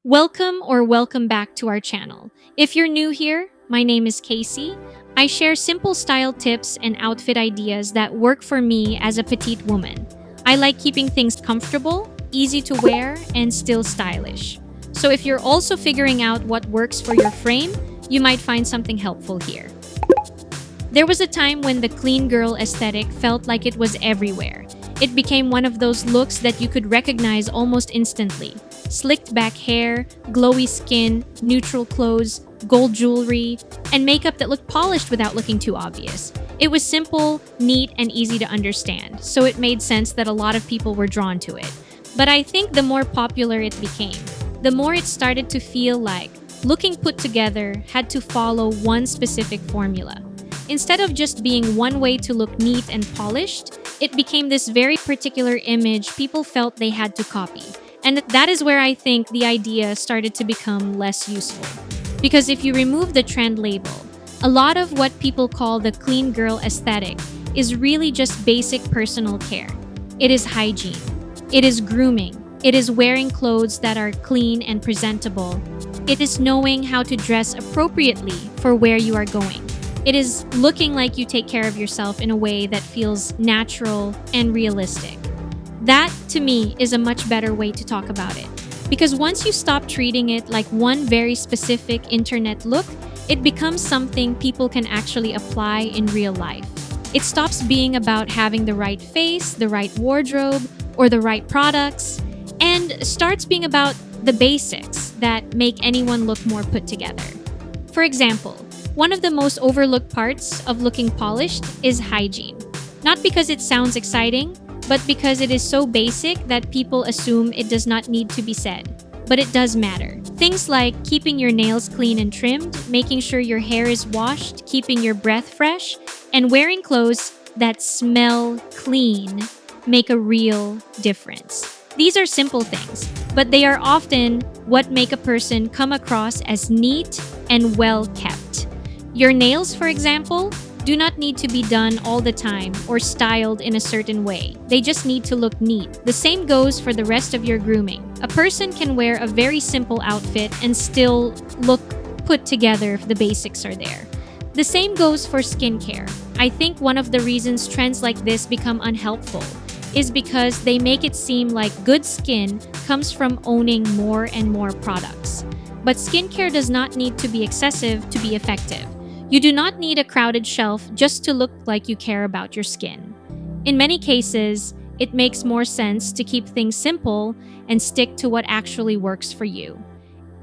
Welcome back to our channel. If you're new here, my name is Casey. I share simple style tips and outfit ideas that work for me as a petite woman. I like keeping things comfortable, easy to wear, and still stylish. So if you're also figuring out what works for your frame, you might find something helpful here. There was a time when the clean girl aesthetic felt like it was everywhere. It became one of those looks that you could recognize almost instantly. Slicked back hair, glowy skin, neutral clothes, gold jewelry, and makeup that looked polished without looking too obvious. It was simple, neat, and easy to understand, so it made sense that a lot of people were drawn to it. But I think the more popular it became, the more it started to feel like looking put together had to follow one specific formula. Instead of just being one way to look neat and polished, it became this very particular image people felt they had to copy. And that is where I think the idea started to become less useful. Because if you remove the trend label, a lot of what people call the clean girl aesthetic is really just basic personal care. It is hygiene. It is grooming. It is wearing clothes that are clean and presentable. It is knowing how to dress appropriately for where you are going. It is looking like you take care of yourself in a way that feels natural and realistic. That, to me, is a much better way to talk about it. Because once you stop treating it like one very specific internet look, it becomes something people can actually apply in real life. It stops being about having the right face, the right wardrobe, or the right products, and starts being about the basics that make anyone look more put together. For example, one of the most overlooked parts of looking polished is hygiene. Not because it sounds exciting, but because it is so basic that people assume it does not need to be said. But it does matter. Things like keeping your nails clean and trimmed, making sure your hair is washed, keeping your breath fresh, and wearing clothes that smell clean make a real difference. These are simple things, but they are often what make a person come across as neat and well kept. Your nails, for example, do not need to be done all the time or styled in a certain way. They just need to look neat. The same goes for the rest of your grooming. A person can wear a very simple outfit and still look put together if the basics are there. The same goes for skincare. I think one of the reasons trends like this become unhelpful is because they make it seem like good skin comes from owning more and more products. But skincare does not need to be excessive to be effective. You do not need a crowded shelf just to look like you care about your skin. In many cases, it makes more sense to keep things simple and stick to what actually works for you.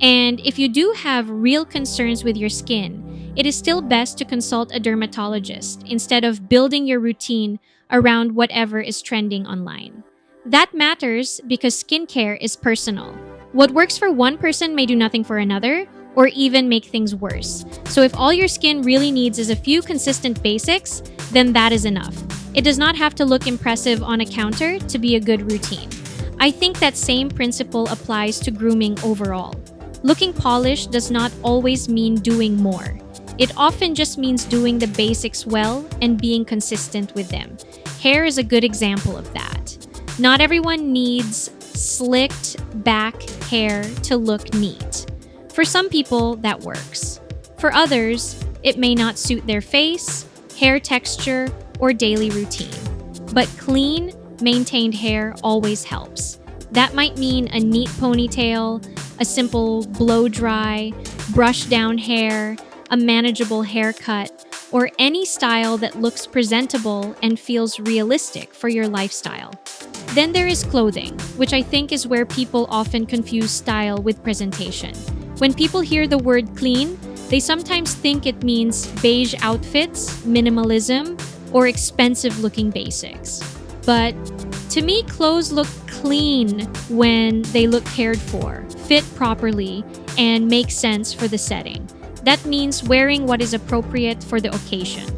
And if you do have real concerns with your skin, it is still best to consult a dermatologist instead of building your routine around whatever is trending online. That matters because skincare is personal. What works for one person may do nothing for another, or even make things worse. So if all your skin really needs is a few consistent basics, then that is enough. It does not have to look impressive on a counter to be a good routine. I think that same principle applies to grooming overall. Looking polished does not always mean doing more. It often just means doing the basics well and being consistent with them. Hair is a good example of that. Not everyone needs slicked back hair to look neat. For some people, that works. For others, it may not suit their face, hair texture, or daily routine. But clean, maintained hair always helps. That might mean a neat ponytail, a simple blow-dry, brush-down hair, a manageable haircut, or any style that looks presentable and feels realistic for your lifestyle. Then there is clothing, which I think is where people often confuse style with presentation. When people hear the word clean, they sometimes think it means beige outfits, minimalism, or expensive-looking basics. But to me, clothes look clean when they look cared for, fit properly, and make sense for the setting. That means wearing what is appropriate for the occasion.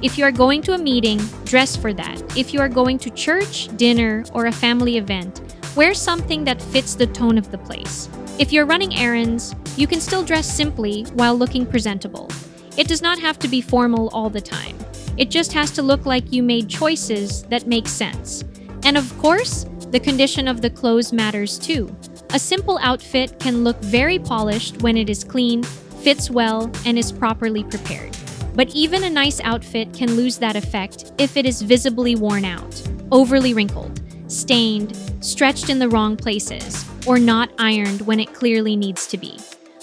If you are going to a meeting, dress for that. If you are going to church, dinner, or a family event, wear something that fits the tone of the place. If you're running errands, you can still dress simply while looking presentable. It does not have to be formal all the time. It just has to look like you made choices that make sense. And of course, the condition of the clothes matters too. A simple outfit can look very polished when it is clean, fits well, and is properly prepared. But even a nice outfit can lose that effect if it is visibly worn out, overly wrinkled, stained, stretched in the wrong places, or not ironed when it clearly needs to be.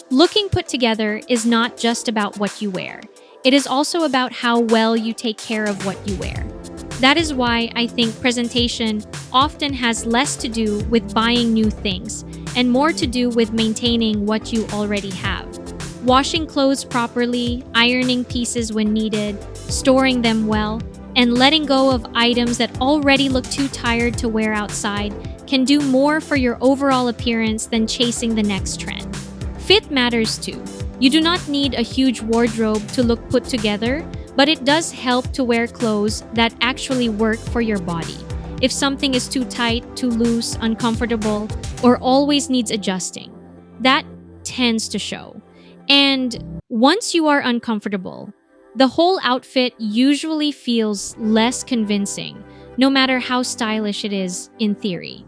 Looking put together is not just about what you wear. It is also about how well you take care of what you wear. That is why I think presentation often has less to do with buying new things and more to do with maintaining what you already have. Washing clothes properly, ironing pieces when needed, storing them well, and letting go of items that already look too tired to wear outside can do more for your overall appearance than chasing the next trend. Fit matters too. You do not need a huge wardrobe to look put together, but it does help to wear clothes that actually work for your body. If something is too tight, too loose, uncomfortable, or always needs adjusting, that tends to show. And once you are uncomfortable, the whole outfit usually feels less convincing, no matter how stylish it is in theory.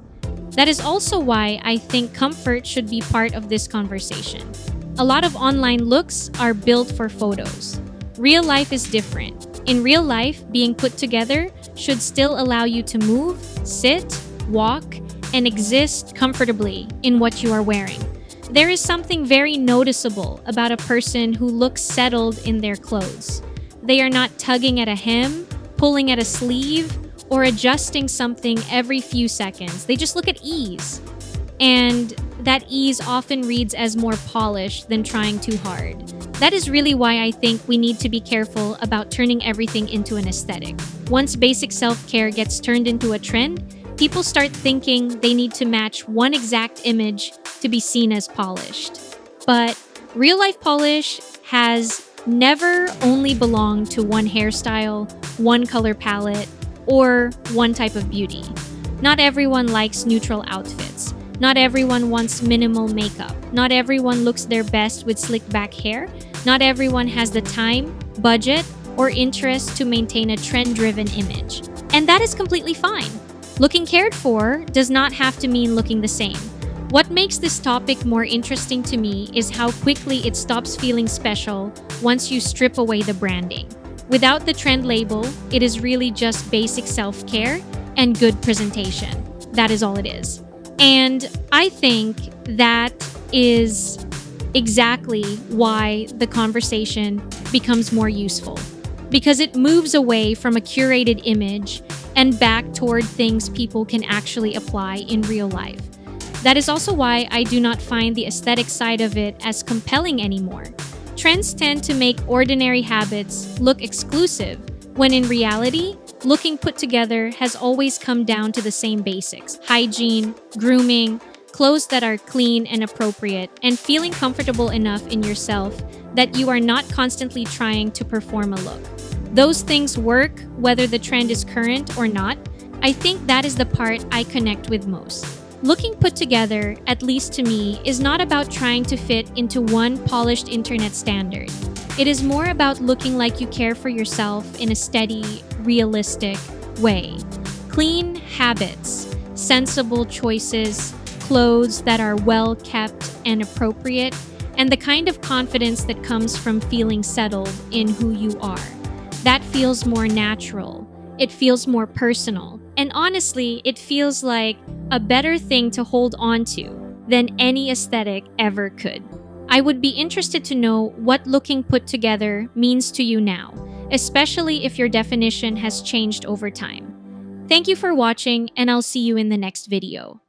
That is also why I think comfort should be part of this conversation. A lot of online looks are built for photos. Real life is different. In real life, being put together should still allow you to move, sit, walk, and exist comfortably in what you are wearing. There is something very noticeable about a person who looks settled in their clothes. They are not tugging at a hem, pulling at a sleeve, or adjusting something every few seconds. They just look at ease. And that ease often reads as more polished than trying too hard. That is really why I think we need to be careful about turning everything into an aesthetic. Once basic self-care gets turned into a trend, people start thinking they need to match one exact image to be seen as polished. But real-life polish has never only belonged to one hairstyle, one color palette, or one type of beauty. Not everyone likes neutral outfits. Not everyone wants minimal makeup. Not everyone looks their best with slick back hair. Not everyone has the time, budget, or interest to maintain a trend-driven image. And that is completely fine. Looking cared for does not have to mean looking the same. What makes this topic more interesting to me is how quickly it stops feeling special once you strip away the branding. Without the trend label, it is really just basic self-care and good presentation. That is all it is. And I think that is exactly why the conversation becomes more useful. Because it moves away from a curated image and back toward things people can actually apply in real life. That is also why I do not find the aesthetic side of it as compelling anymore. Trends tend to make ordinary habits look exclusive, when in reality, looking put together has always come down to the same basics: hygiene, grooming, clothes that are clean and appropriate, and feeling comfortable enough in yourself that you are not constantly trying to perform a look. Those things work whether the trend is current or not. I think that is the part I connect with most. Looking put together, at least to me, is not about trying to fit into one polished internet standard. It is more about looking like you care for yourself in a steady, realistic way. Clean habits, sensible choices, clothes that are well kept and appropriate, and the kind of confidence that comes from feeling settled in who you are. That feels more natural. It feels more personal. And honestly, it feels like a better thing to hold on to than any aesthetic ever could. I would be interested to know what looking put together means to you now, especially if your definition has changed over time. Thank you for watching, and I'll see you in the next video.